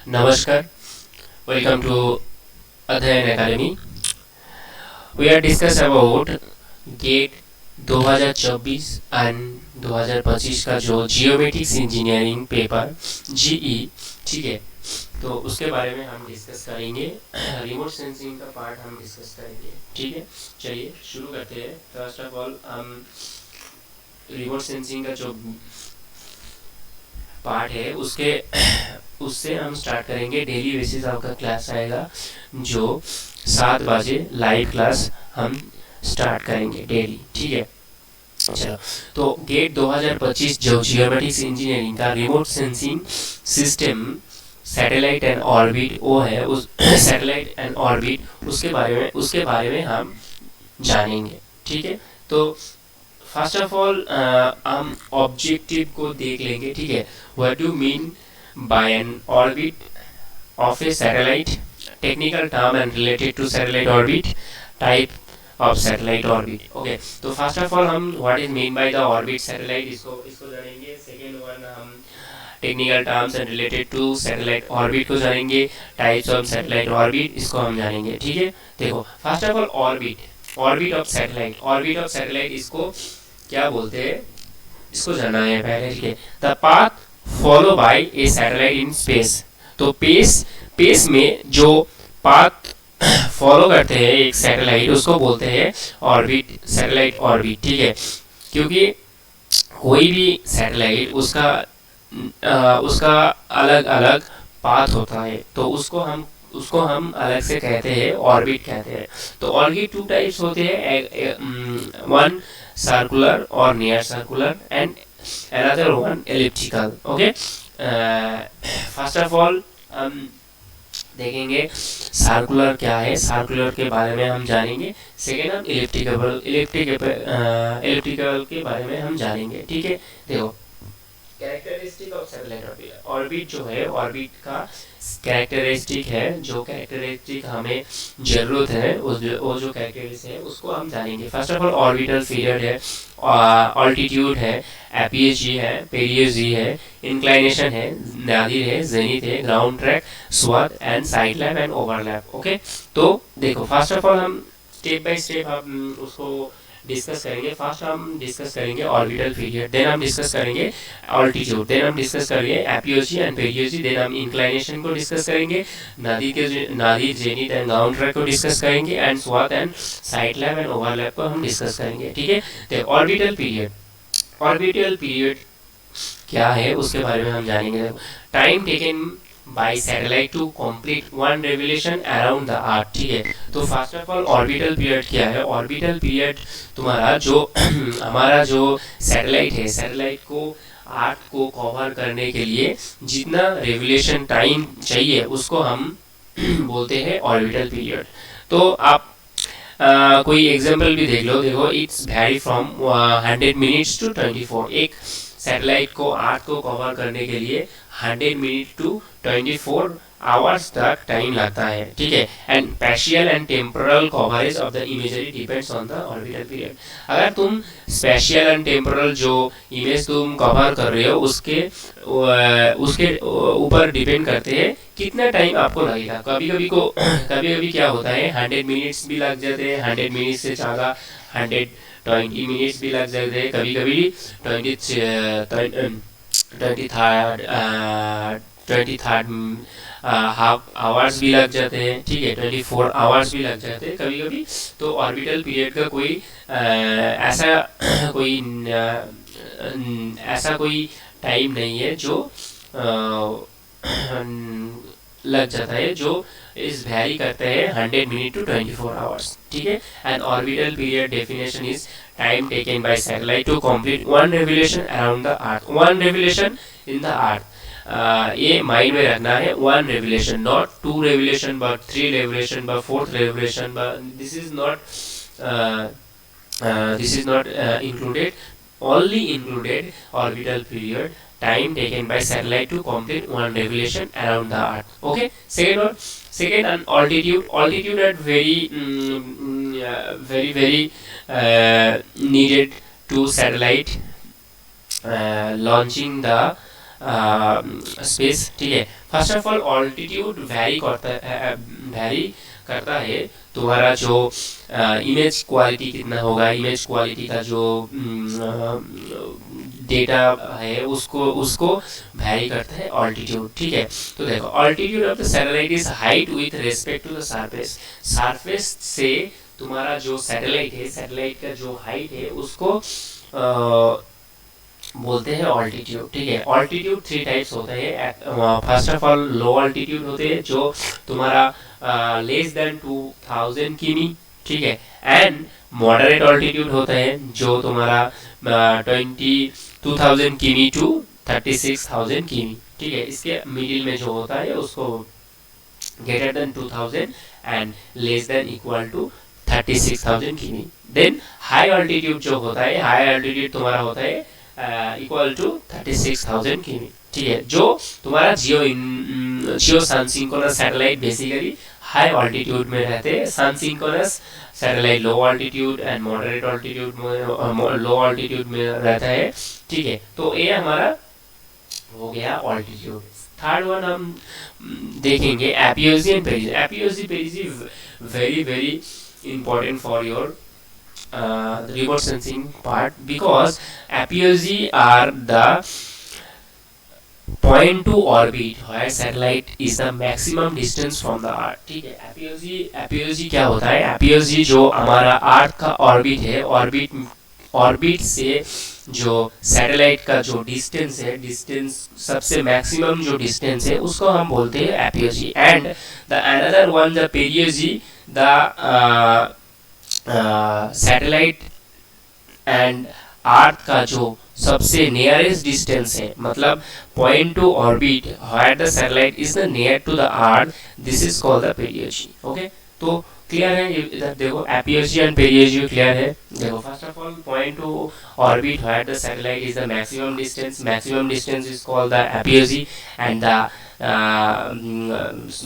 Namaskar, welcome to Adhayan Academy. We are discuss about GATE 2024 and 2025 का जो geometrics engineering paper GE, ठीक है। तो उसके बारे में हम डिस्कस करेंगे। रिमोट सेंसिंग का पार्ट हम डिस्कस करेंगे, ठीक है। चलिए शुरू करते हैं। फर्स्ट ऑफ ऑल हम रिमोट सेंसिंग का जो पार्ट है उससे हम स्टार्ट करेंगे। डेली बेसिस आपका क्लास आएगा जो 7 बजे लाइव क्लास हम स्टार्ट करेंगे डेली, ठीक है। चलो, तो गेट 2025 जो जियोमेट्रिक्स इंजीनियरिंग का remote sensing system satellite and orbit वो है, उस सैटेलाइट एंड ऑर्बिट उसके बारे में हम जानेंगे, ठीक है। तो फर्स्ट ऑफ ऑल हम ऑब्जेक्टिव को देख लेंगे, ठीक है। What do mean by N orbit of a satellite, technical term and related to satellite orbit, type of satellite orbit, okay। तो first of all हम what is mean by the orbit satellite इसको जानेंगे। second one हम technical terms and related to satellite orbit को जानेंगे। types of satellite orbit इसको हम जानेंगे, ठीक है। देखो first of all orbit of satellite इसको क्या बोलते हैं, इसको जानना है पहले, ठीक है। the path follow by a satellite in space, तो पेस में जो पाथ फॉलो करते हैं एक सैटेलाइट उसको बोलते हैं ऑर्बिट, सैटेलाइट ऑर्बिट, ठीक है। क्योंकि कोई भी सैटेलाइट उसका अलग अलग पाथ होता है, तो उसको हम अलग से कहते हैं ऑर्बिट कहते हैं। तो ऑर्बिट 2 टाइप्स होते हैं, वन सर्कुलर और near circular and another one elliptical, okay. First of all हम देखेंगे सर्कुलर क्या है, सर्कुलर के बारे में हम जानेंगे। सेकेंड हम इलिप्टिकल के बारे में हम जानेंगे, ठीक है। देखो कैरेक्टरिस्टिक ऑफ सैटेलाइट ऑर्बिट जो है, ऑर्बिट का कैरेक्टरिस्टिक है, जो कैरेक्टरिस्टिक हमें जरूरत है वो जो कैरेक्टरिस्टिक है उसको हम जानेंगे। First of all orbital period है, ऑल्टीट्यूड है, एपीएचजी है, पेरियोजी है, इंक्लाइनेशन है, नादिर है, जेनिथ है, ground track, swath and side lap and overlap, okay. तो देखो फर्स्ट ऑफ ऑल हम स्टेप बाय स्टेप हम उसको डिस्कस करेंगे। फर्स्ट हम डिस्कस करेंगे ऑर्बिटल पीरियड, देन हम डिस्कस करेंगे ऑल्टीट्यूड, देन हम डिस्कस करेंगे एपियोजी एंड पेरियोजी, देन हम इंक्लाइनेशन को डिस्कस करेंगे, nadir zenith and ground track को डिस्कस करेंगे and swath and side lap and overlap को हम डिस्कस करेंगे, ठीक है। तो ऑर्बिटल पीरियड क्या है उसके बारे में हम जानेंगे। Time taken by satellite to complete one revolution around the earth, ठीक है। तो first of all orbital period क्या है। ऑर्बिटल पीरियड तुम्हारा जो हमारा जो सैटेलाइट है, सैटेलाइट को अर्थ को कवर करने के लिए जितना रेवोल्यूशन टाइम चाहिए उसको हम बोलते हैं ऑर्बिटल पीरियड। तो आप कोई एग्जांपल भी देख लो, देखो it's vary from 100 minutes to 24। एक सैटेलाइट को अर्थ को कवर करने के लिए 100 मिनट टू 24 आवर्स तक टाइम लगता है, ठीक है। And spatial and temporal coverage of the imagery depends on the orbital period. अगर तुम स्पेशियल एंड टेम्पोरल जो इमेज तुम कवर कर रहे हो उसके ऊपर डिपेंड करते हैं कितना टाइम आपको लगेगा। कभी कभी क्या होता है 100 मिनट्स भी लग जाते हैं, 100 मिनट्स से ज़्यादा 120 मिनट्स भी लग जाते हैं, कभी 23rd हाफ आवर्स भी लग जाते हैं, ठीक है। 24 आवर्स भी लग जाते हैं कभी कभी। तो ऑर्बिटल पीरियड का ऐसा कोई टाइम नहीं है जो लग जाता है, जो इस वैरी करते हैं 100 मिनट टू 24 आवर्स, ठीक है। And orbital period definition is time taken by satellite to complete one revolution around the earth, one revolution in the earth. ये माइंड में रखना है, one revolution, not 2 revolution but 3 revolution but 4th revolution, but this is not included, only included orbital period time taken by satellite to complete one revolution around the earth, okay। Second and altitude at very needed to satellite launching the space, ठीक है। First of all altitude vary करता है तुम्हारा जो image quality कितना होगा, image quality का जो डेटा है उसको उसको वैरी करता है ऑल्टीट्यूड, ठीक है। तो देखो altitude of the satellite is height with respect to the surface, surface से तुम्हारा जो सैटेलाइट है, सैटेलाइट का जो हाइट है उसको बोलते हैं ऑल्टीट्यूड, ठीक है। ऑल्टीट्यूड थ्री टाइप्स होते हैं। First of all low altitude होते हैं जो तुम्हारा लेस देन 2000 किमी, ठीक है। एंड मॉडरेट ऑल्टीट्यूड होता है जो तुम्हारा 2000 किमी टू 36,000 किमी, ठीक है। इसके मिडिल में जो होता है उसको greater than 2000 and less than equal to 36,000 किमी। देन हाई ऑल्टीट्यूड जो होता है, हाई ऑल्टीट्यूड तुम्हारा होता है इक्वल टू 36,000 किमी, ठीक है। जो तुम्हारा geo sun synchronous satellite basically high altitude में रहते हैं, sun synchronous satellite low altitude and moderate altitude में, लो ऑल्टीट्यूड में रहता है, ठीक है। तो ये हमारा हो गया ऑल्टीट्यूड। थर्ड वन हम देखेंगे apogee and perigee. Apogee perigee very very important for your remote sensing part, because apogee are the point to orbit where satellite is the maximum distance from the earth, ठीक है। एपियोजी क्या होता है? एपियोजी जो हमारा अर्थ का ऑर्बिट है, ऑर्बिट से जो सैटेलाइट का जो डिस्टेंस है, डिस्टेंस सबसे मैक्सिमम जो डिस्टेंस है उसको हम बोलते हैं apogee. And the another one the perigee, the satellite and earth का जो सबसे नियरेस्ट डिस्टेंस है, मतलब point to orbit where the satellite is the near to the earth, this is called the perigee. Okay, तो clear है? इधर देखो apogee and perigee clear है। देखो first of all point to orbit where the satellite is the maximum distance is called the apogee, and the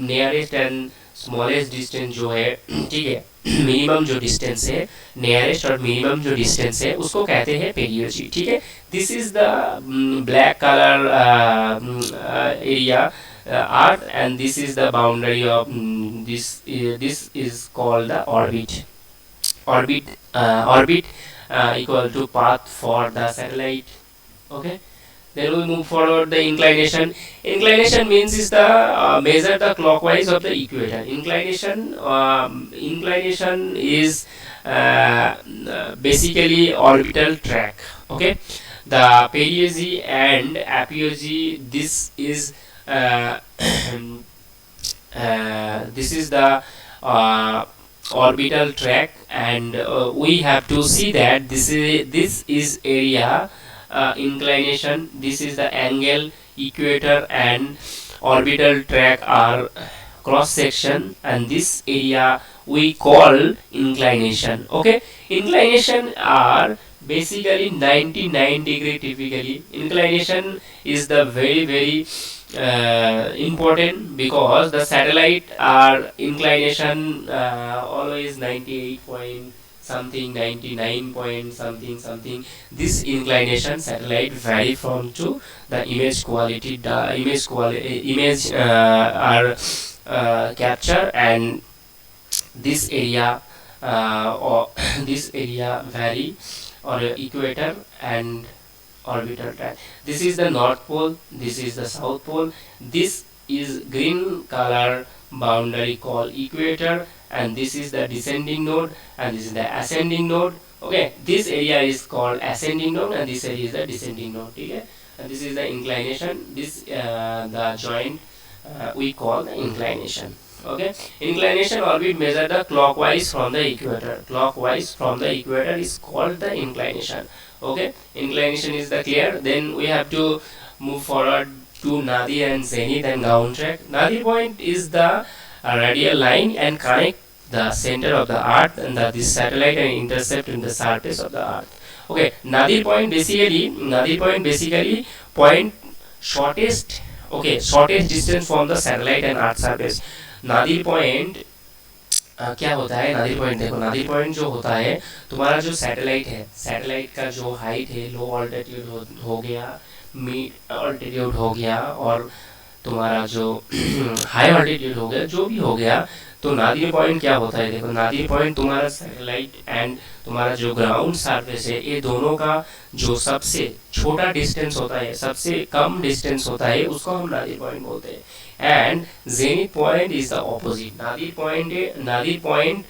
nearest and smallest distance जो है, ठीक है, मिनिमम जो डिस्टेंस है, नियरेस्ट और मिनिमम जो डिस्टेंस है उसको कहते हैं पेरियोजी, ठीक है। This is the black colour area earth, and this is the boundary of this is called the orbit equal to path for the satellite. Okay, then we move forward. The inclination means is the measure the clockwise of the equator. Inclination is basically orbital track. Okay, the perigee and apogee, this is this is the orbital track, and we have to see that this is area inclination, this is the angle, equator and orbital track are cross section, and this area we call inclination. Okay, inclination are basically 99 degree. Typically inclination is the very important, because the satellite are inclination always 98 point something, 99 point something. This inclination satellite vary from to the image quality. The image are capture, and this area or this area vary, or equator and orbital track. This is the north pole, this is the south pole, this is green color boundary called equator, and this is the descending node, and this is the ascending node. Okay, this area is called ascending node, and this area is the descending node. Okay, and this is the inclination. This the joint we call the inclination. Okay, inclination orbit measure the clockwise from the equator. Clockwise from the equator is called the inclination. Okay, inclination is the clear. Then we have to move forward to nadir and zenith and ground track. Nadir point is the radial line and connect the center of the earth and this satellite and intercept in the surface of the earth. Okay, nadir point basically point shortest, okay, shortest distance from the satellite and earth surface. Nadir point क्या होता है? Nadir point देखो, Nadir point जो होता है तुम्हारा जो satellite है, सैटेलाइट का जो हाइट है, लो ऑल्टीट्यूड हो गया, मिड ऑल्टीट्यूड हो गया और तुम्हारा जो हाई ऑल्टीट्यूड हो गया, जो भी हो गया, तो नादिर पॉइंट क्या होता है, देखो नादिर पॉइंट तुम्हारा सैटेलाइट एंड तुम्हारा जो ग्राउंड सरफेस है, ये दोनों का जो सबसे छोटा डिस्टेंस होता है, सबसे कम डिस्टेंस होता है, उसको हम नादिर पॉइंट बोलते हैं। And zenith point is the opposite, Nadir point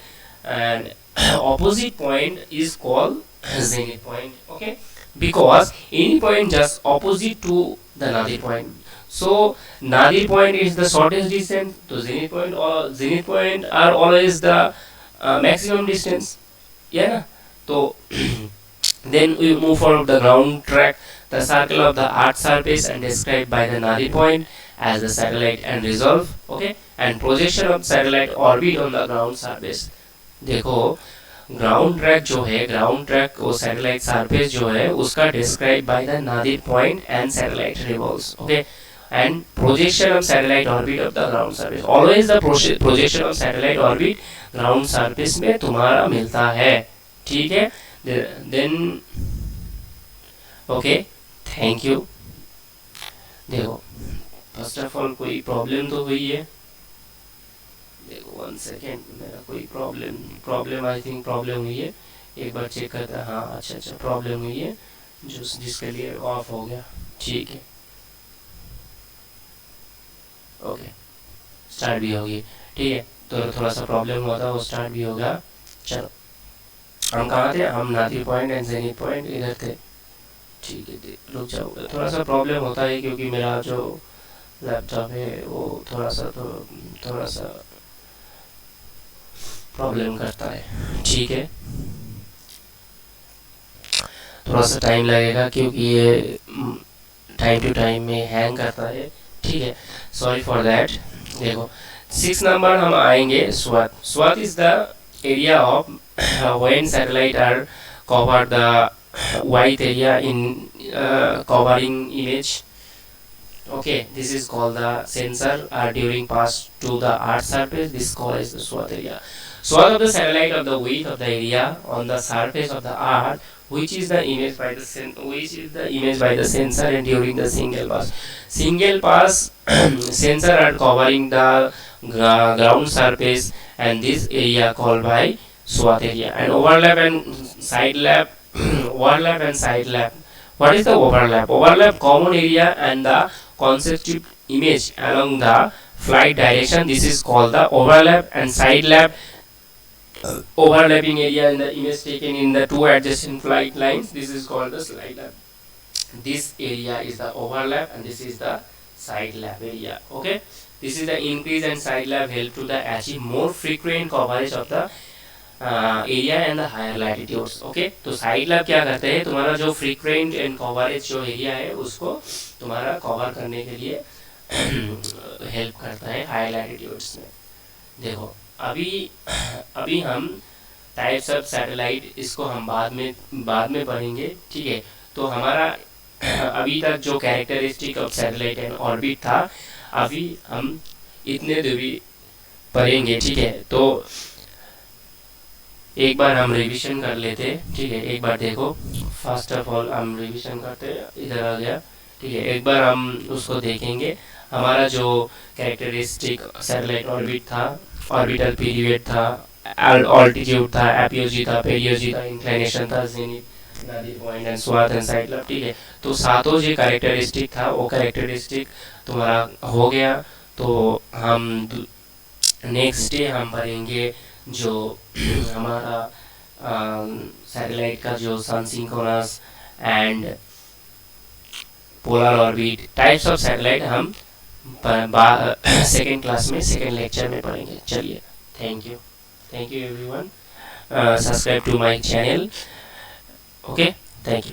and opposite point is called zenith point, okay, because any point just opposite to the nadir point. So nadir point is the shortest distance to zenith point are always the maximum distance, yeah na? So then we move forward the ground track, the circle of the earth surface and described by the nadir point as the satellite and resolve, okay, and projection of satellite orbit on the ground surface. देखो ground track जो है, ground track वो satellite surface जो है उसका describe by the nadir point and satellite revolves, okay, and projection of satellite orbit of the ground surface, always the projection of satellite orbit ground surface में तुम्हारा मिलता है, ठीक है। Then okay, thank you. देखो फर्स्ट ऑफ ऑल कोई problem तो हुई है, देखो 1 सेकेंड, मेरा कोई प्रॉब्लम आई थिंक प्रॉब्लम हुई है, एक बार चेक करता है। हाँ अच्छा प्रॉब्लम हुई है जो जिसके लिए ऑफ हो गया, ठीक है, ओके, स्टार्ट भी होगी, ठीक है। तो थोड़ा सा प्रॉब्लम हुआ था, वो स्टार्ट भी होगा। चलो हम कहाँ थे, हम Nadir point and zenith point इधर थे, ठीक है। रुक जाओ, थोड़ा सा प्रॉब्लम होता है क्योंकि मेरा जो लैपटॉप है वो थोड़ा सा प्रॉब्लम करता है, ठीक है, थोड़ा सा टाइम लगेगा क्योंकि ये टाइम टू टाइम में हैंग करता है, ठीक है, सॉरी फॉर दैट। देखो 6 नंबर हम आएंगे swath. Swath is the area of when satellite are cover the white area in covering image, okay, this is called the sensor during pass to the earth surface, this called as the swath area. Swath of the satellite of the width of the area on the surface of the earth which is the image by the sensor and during the single pass sensor are covering the ground surface and this area called by swath area. And overlap and side lap overlap and side lap. What is the overlap? Overlap common area and the constitute image along the flight direction, this is called the overlap. And side lap, overlapping area in the image taken in the two adjacent flight lines, this is called the side lap. This area is the overlap and this is the side lap area, okay. This is the increase and side lap help to the achieve more frequent coverage of the area and the higher latitudes, okay. तो side lab क्या करते हैं, तुम्हारा जो frequent and coverage जो area है उसको तुम्हारा कवर करने के लिए हेल्प करता है हायर लैटिट्यूड्स में। देखो अभी हम टाइप्स ऑफ सैटेलाइट, इसको हम बाद में पढ़ेंगे, ठीक है। तो हमारा अभी तक जो characteristic of satellite and orbit था, अभी हम इतने दूरी पढ़ेंगे, ठीक है। तो एक बार हम रिवीजन कर लेते, ठीक है। एक बार देखो फर्स्ट ऑफ ऑल हम रिवीजन करते, इधर आ गया, ठीक है। एक बार हम उसको देखेंगे, हमारा जो कैरेक्टरिस्टिक सैटेलाइट ऑर्बिट था, ऑर्बिटल पीरियड था, ऑल्टीट्यूड था, एपियोजी था, पेरियोजी था, इंक्लिनेशन था, zenith, nadir point and swath and side lap, ठीक है। तो सातों जो कैरेक्टरिस्टिक था वो कैरेक्टरिस्टिक तुम्हारा हो गया। तो हम नेक्स्ट डे हम पढ़ेंगे जो हमारा सैटेलाइट का जो sun synchronous and polar orbit types of satellite हम सेकेंड क्लास में सेकेंड लेक्चर में पढ़ेंगे। चलिए, thank you everyone, subscribe to my channel, okay, thank you.